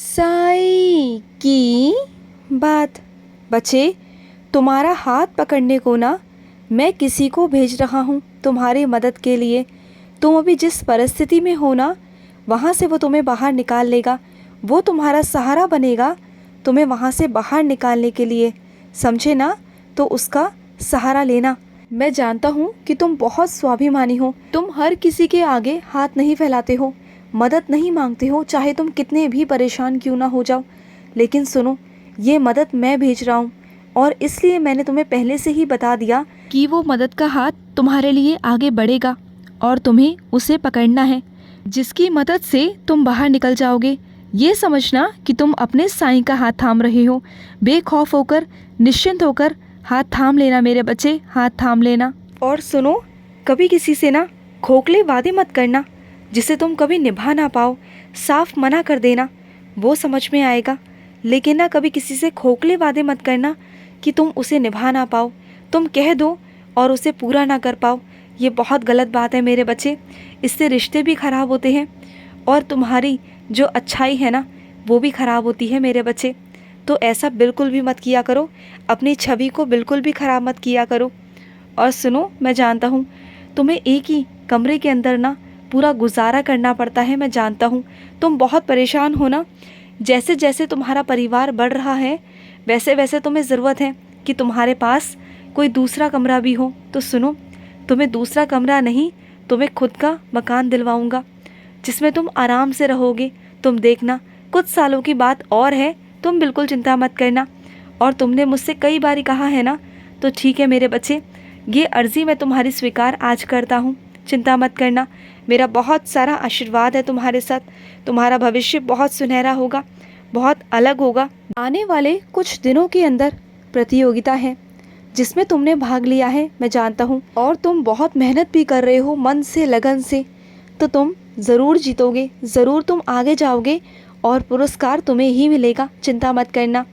साई की बात। बच्चे, तुम्हारा हाथ पकड़ने को ना मैं किसी को भेज रहा हूँ तुम्हारी मदद के लिए। तुम अभी जिस परिस्थिति में हो ना, वहाँ से वो तुम्हें बाहर निकाल लेगा। वो तुम्हारा सहारा बनेगा तुम्हें वहाँ से बाहर निकालने के लिए, समझे ना? तो उसका सहारा लेना। मैं जानता हूँ कि तुम बहुत स्वाभिमानी हो। तुम हर किसी के आगे हाथ नहीं फैलाते हो, मदद नहीं मांगते हो, चाहे तुम कितने भी परेशान क्यों ना हो जाओ। लेकिन सुनो, ये मदद मैं भेज रहा हूँ और इसलिए मैंने तुम्हें पहले से ही बता दिया कि वो मदद का हाथ तुम्हारे लिए आगे बढ़ेगा और तुम्हें उसे पकड़ना है, जिसकी मदद से तुम बाहर निकल जाओगे। ये समझना कि तुम अपने साईं का हाथ थाम रहे हो। बेखौफ होकर, निश्चिंत होकर हाथ थाम लेना मेरे बच्चे, हाथ थाम लेना। और सुनो, कभी किसी से ना खोखले वादे मत करना जिसे तुम कभी निभा ना पाओ। साफ मना कर देना, वो समझ में आएगा। लेकिन ना कभी किसी से खोखले वादे मत करना कि तुम उसे निभा ना पाओ। तुम कह दो और उसे पूरा ना कर पाओ, ये बहुत गलत बात है मेरे बच्चे। इससे रिश्ते भी खराब होते हैं और तुम्हारी जो अच्छाई है ना, वो भी खराब होती है मेरे बच्चे। तो ऐसा बिल्कुल भी मत किया करो, अपनी छवि को बिल्कुल भी खराब मत किया करो। और सुनो, मैं जानता हूँ तुम्हें एक ही कमरे के अंदर ना पूरा गुजारा करना पड़ता है। मैं जानता हूँ तुम बहुत परेशान हो ना। जैसे जैसे तुम्हारा परिवार बढ़ रहा है, वैसे वैसे तुम्हें ज़रूरत है कि तुम्हारे पास कोई दूसरा कमरा भी हो। तो सुनो, तुम्हें दूसरा कमरा नहीं, तुम्हें खुद का मकान दिलवाऊंगा जिसमें तुम आराम से रहोगे। तुम देखना, कुछ सालों की बात और है, तुम बिल्कुल चिंता मत करना। और तुमने मुझसे कई बार कहा है ना, तो ठीक है मेरे बच्चे, ये अर्ज़ी मैं तुम्हारी स्वीकार आज करता हूँ। चिंता मत करना, मेरा बहुत सारा आशीर्वाद है तुम्हारे साथ। तुम्हारा भविष्य बहुत सुनहरा होगा, बहुत अलग होगा। आने वाले कुछ दिनों के अंदर प्रतियोगिता है जिसमें तुमने भाग लिया है, मैं जानता हूँ, और तुम बहुत मेहनत भी कर रहे हो मन से, लगन से। तो तुम ज़रूर जीतोगे, ज़रूर तुम आगे जाओगे और पुरस्कार तुम्हें ही मिलेगा। चिंता मत करना।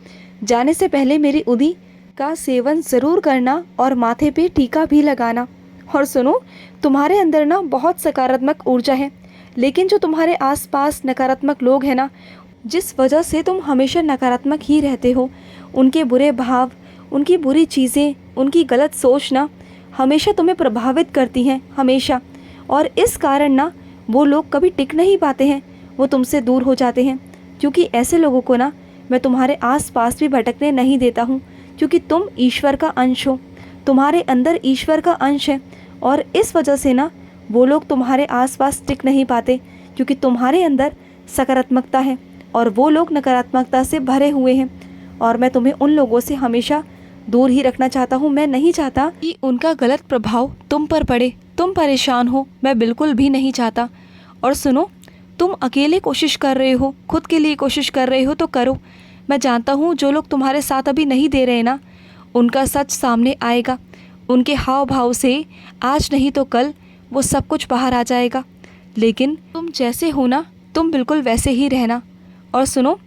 जाने से पहले मेरी उदी का सेवन ज़रूर करना और माथे पे टीका भी लगाना। और सुनो, तुम्हारे अंदर ना बहुत सकारात्मक ऊर्जा है, लेकिन जो तुम्हारे आसपास नकारात्मक लोग हैं ना, जिस वजह से तुम हमेशा नकारात्मक ही रहते हो, उनके बुरे भाव, उनकी बुरी चीज़ें, उनकी गलत सोच ना हमेशा तुम्हें प्रभावित करती हैं, हमेशा। और इस कारण ना वो लोग कभी टिक नहीं पाते हैं, वो तुमसे दूर हो जाते हैं। क्योंकि ऐसे लोगों को ना मैं तुम्हारे आसपास भी भटकने नहीं देता हूँ, क्योंकि तुम ईश्वर का अंश हो, तुम्हारे अंदर ईश्वर का अंश है। और इस वजह से ना वो लोग तुम्हारे आसपास टिक नहीं पाते, क्योंकि तुम्हारे अंदर सकारात्मकता है और वो लोग नकारात्मकता से भरे हुए हैं। और मैं तुम्हें उन लोगों से हमेशा दूर ही रखना चाहता हूँ। मैं नहीं चाहता कि उनका गलत प्रभाव तुम पर पड़े, तुम परेशान हो, मैं बिल्कुल भी नहीं चाहता। और सुनो, तुम अकेले कोशिश कर रहे हो, खुद के लिए कोशिश कर रहे हो तो करो। मैं जानता हूँ जो लोग तुम्हारे साथ अभी नहीं दे रहे ना, उनका सच सामने आएगा। उनके हाव भाव से आज नहीं तो कल वो सब कुछ बाहर आ जाएगा। लेकिन तुम जैसे हो ना, तुम बिल्कुल वैसे ही रहना। और सुनो,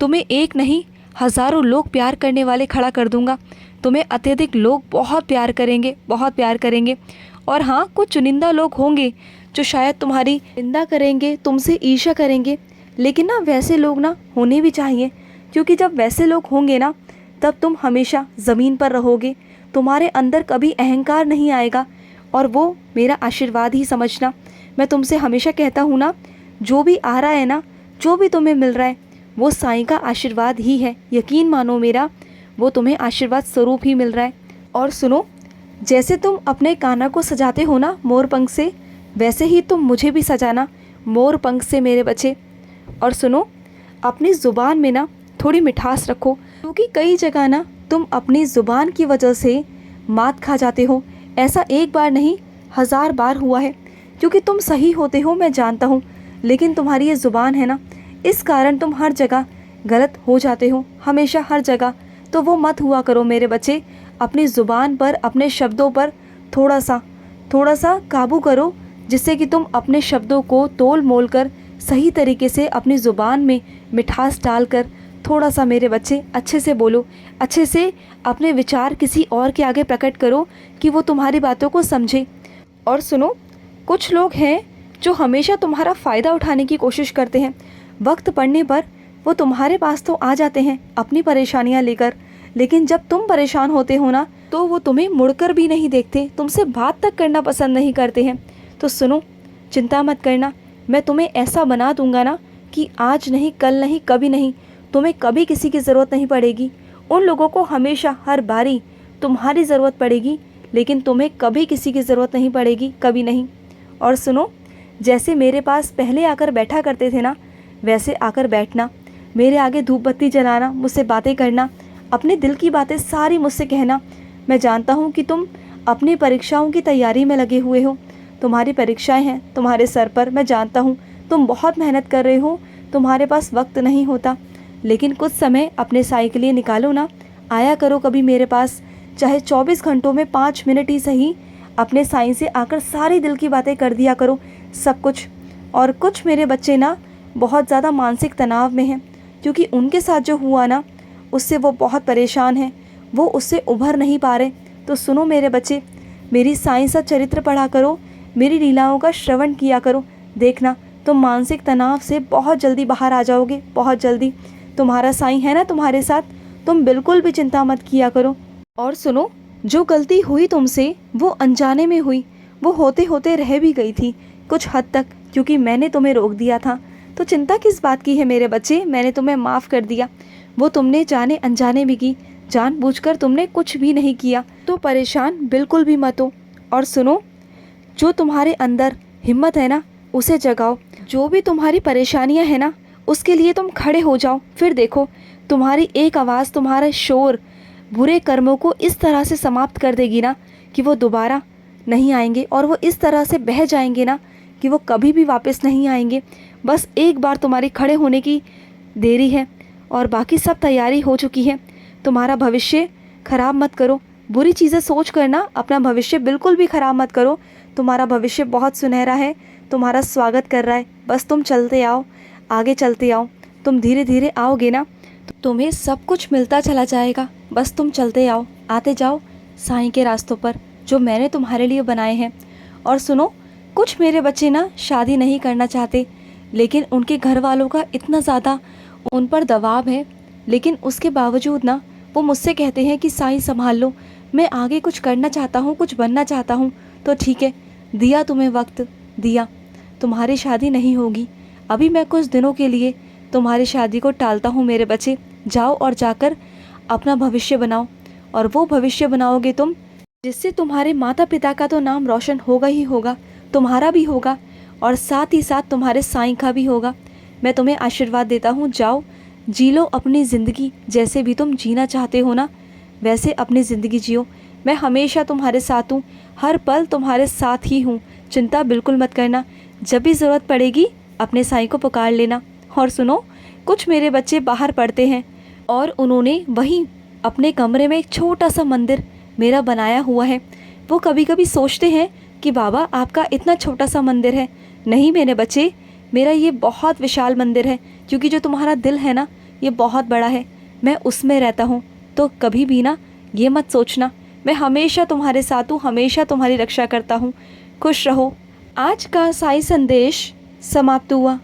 तुम्हें एक नहीं, हज़ारों लोग प्यार करने वाले खड़ा कर दूंगा। तुम्हें अत्यधिक लोग बहुत प्यार करेंगे, बहुत प्यार करेंगे। और हाँ, कुछ चुनिंदा लोग होंगे जो शायद तुम्हारी निंदा करेंगे, तुमसे ईर्ष्या करेंगे। लेकिन ना वैसे लोग ना होने भी चाहिए, क्योंकि जब वैसे लोग होंगे ना, तब तुम हमेशा ज़मीन पर रहोगे। तुम्हारे अंदर कभी अहंकार नहीं आएगा, और वो मेरा आशीर्वाद ही समझना। मैं तुमसे हमेशा कहता हूँ ना, जो भी आ रहा है ना, जो भी तुम्हें मिल रहा है, वो साईं का आशीर्वाद ही है। यकीन मानो मेरा, वो तुम्हें आशीर्वाद स्वरूप ही मिल रहा है। और सुनो, जैसे तुम अपने काना को सजाते हो ना मोर पंख से, वैसे ही तुम मुझे भी सजाना मोर पंख से मेरे बच्चे। और सुनो, अपनी ज़ुबान में ना थोड़ी मिठास रखो, क्योंकि कई जगह ना तुम अपनी ज़ुबान की वजह से मात खा जाते हो। ऐसा एक बार नहीं, 1000 बार हुआ है। क्योंकि तुम सही होते हो, मैं जानता हूँ, लेकिन तुम्हारी ये ज़ुबान है ना, इस कारण तुम हर जगह गलत हो जाते हो, हमेशा हर जगह। तो वो मत हुआ करो मेरे बच्चे। अपनी ज़ुबान पर, अपने शब्दों पर थोड़ा सा काबू करो, जिससे कि तुम अपने शब्दों को तोल मोल कर सही तरीके से अपनी ज़ुबान में मिठास डालकर थोड़ा सा मेरे बच्चे अच्छे से बोलो, अच्छे से अपने विचार किसी और के आगे प्रकट करो कि वो तुम्हारी बातों को समझे। और सुनो, कुछ लोग हैं जो हमेशा तुम्हारा फ़ायदा उठाने की कोशिश करते हैं। वक्त पड़ने पर वो तुम्हारे पास तो आ जाते हैं अपनी परेशानियाँ लेकर, लेकिन जब तुम परेशान होते हो ना तो वो तुम्हें मुड़कर भी नहीं देखते, तुमसे बात तक करना पसंद नहीं करते हैं। तो सुनो, चिंता मत करना, मैं तुम्हें ऐसा बना दूंगा ना कि आज नहीं, कल नहीं, कभी नहीं, तुम्हें कभी किसी की ज़रूरत नहीं पड़ेगी। उन लोगों को हमेशा हर बारी तुम्हारी ज़रूरत पड़ेगी, लेकिन तुम्हें कभी किसी की ज़रूरत नहीं पड़ेगी, कभी नहीं। और सुनो, जैसे मेरे पास पहले आकर बैठा करते थे ना, वैसे आकर बैठना, मेरे आगे धूप बत्ती जलाना, मुझसे बातें करना, अपने दिल की बातें सारी मुझसे कहना। मैं जानता हूँ कि तुम अपनी परीक्षाओं की तैयारी में लगे हुए हो, तुम्हारी परीक्षाएं हैं तुम्हारे सर पर, मैं जानता हूँ तुम बहुत मेहनत कर रहे हो, तुम्हारे पास वक्त नहीं होता, लेकिन कुछ समय अपने साई के लिए निकालो ना, आया करो कभी मेरे पास, चाहे 24 घंटों में 5 मिनट ही सही, अपने साई से आकर सारी दिल की बातें कर दिया करो, सब कुछ। और कुछ मेरे बच्चे ना बहुत ज़्यादा मानसिक तनाव में हैं, क्योंकि उनके साथ जो हुआ ना उससे वो बहुत परेशान हैं, वो उससे उभर नहीं पा रहे। तो सुनो मेरे बच्चे, मेरी साईं सा चरित्र पढ़ा करो, मेरी लीलाओं का श्रवण किया करो, देखना तुम मानसिक तनाव से बहुत जल्दी बाहर आ जाओगे, बहुत जल्दी। तुम्हारा साईं है ना तुम्हारे साथ, तुम बिल्कुल भी चिंता मत किया करो। और सुनो, जो गलती हुई तुमसे वो अनजाने में हुई, वो होते होते रह भी गई थी कुछ हद तक, क्योंकि मैंने तुम्हें रोक दिया था। तो चिंता किस बात की है मेरे बच्चे, मैंने तुम्हें माफ़ कर दिया। वो तुमने जाने अनजाने में की, जानबूझकर तुमने कुछ भी नहीं किया, तो परेशान बिल्कुल भी मत हो। और सुनो, जो तुम्हारे अंदर हिम्मत है ना उसे जगाओ, जो भी तुम्हारी परेशानियां है ना उसके लिए तुम खड़े हो जाओ। फिर देखो, तुम्हारी एक आवाज़, तुम्हारा शोर बुरे कर्मों को इस तरह से समाप्त कर देगी ना कि वो दोबारा नहीं आएंगे, और वो इस तरह से बह जाएंगे ना कि वो कभी भी वापस नहीं आएंगे। बस एक बार तुम्हारी खड़े होने की देरी है, और बाकी सब तैयारी हो चुकी है। तुम्हारा भविष्य खराब मत करो, बुरी चीज़ें सोच कर ना अपना भविष्य बिल्कुल भी खराब मत करो। तुम्हारा भविष्य बहुत सुनहरा है, तुम्हारा स्वागत कर रहा है। बस तुम चलते आओ, आगे चलते आओ, तुम धीरे धीरे आओगे ना तो तुम्हें सब कुछ मिलता चला जाएगा। बस तुम चलते आओ, आते जाओ साईं के रास्तों पर जो मैंने तुम्हारे लिए बनाए हैं। और सुनो, कुछ मेरे बच्चे ना शादी नहीं करना चाहते, लेकिन उनके घर वालों का इतना ज़्यादा उन पर दबाव है, लेकिन उसके बावजूद ना वो मुझसे कहते हैं कि साईं संभाल लो, मैं आगे कुछ करना चाहता हूँ, कुछ बनना चाहता हूँ। तो ठीक है, दिया तुम्हें वक्त, दिया, तुम्हारी शादी नहीं होगी अभी। मैं कुछ दिनों के लिए तुम्हारी शादी को टालता हूँ मेरे बच्चे। जाओ और जाकर अपना भविष्य बनाओ, और वो भविष्य बनाओगे तुम जिससे तुम्हारे माता पिता का तो नाम रोशन होगा ही होगा, तुम्हारा भी होगा, और साथ ही साथ तुम्हारे साईं का भी होगा। मैं तुम्हें आशीर्वाद देता हूँ, जाओ जी लो अपनी ज़िंदगी, जैसे भी तुम जीना चाहते हो ना वैसे अपनी ज़िंदगी जियो। मैं हमेशा तुम्हारे साथ हूँ, हर पल तुम्हारे साथ ही हूँ, चिंता बिल्कुल मत करना। जब भी ज़रूरत पड़ेगी अपने साईं को पुकार लेना। और सुनो, कुछ मेरे बच्चे बाहर पढ़ते हैं, और उन्होंने वहीं अपने कमरे में एक छोटा सा मंदिर मेरा बनाया हुआ है। वो कभी कभी सोचते हैं कि बाबा आपका इतना छोटा सा मंदिर है। नहीं मेरे बच्चे, मेरा ये बहुत विशाल मंदिर है, क्योंकि जो तुम्हारा दिल है ना ये बहुत बड़ा है, मैं उसमें रहता हूँ। तो कभी भी ना ये मत सोचना, मैं हमेशा तुम्हारे साथ हूँ, हमेशा तुम्हारी रक्षा करता हूँ। खुश रहो। आज का साई संदेश समाप्त हुआ।